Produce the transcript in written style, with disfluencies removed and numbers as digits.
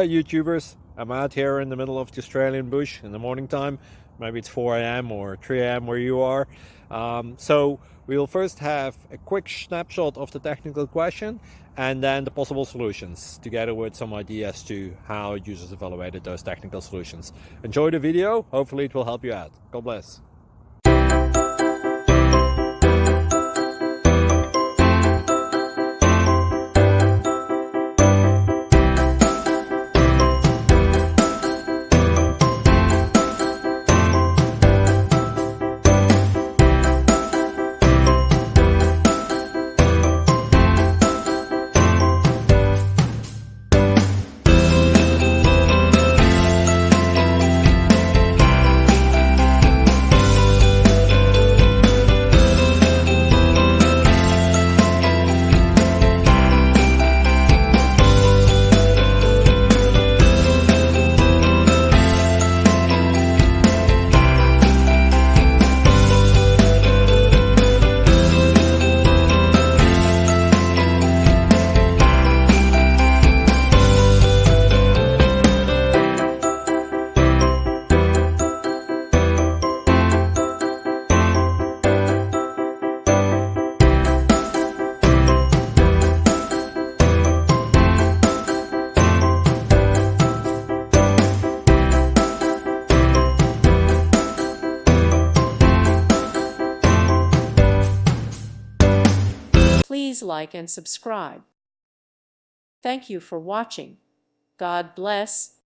YouTubers. I'm out here in the middle of the Australian bush in the morning time. Maybe it's 4 a.m. or 3 a.m. where you are. So we'll first have a quick snapshot of the technical question and then the possible solutions, together with some ideas to how users evaluated those technical solutions. Enjoy the video. Hopefully it will help you out. God bless. Please like and subscribe. Thank you for watching. God bless.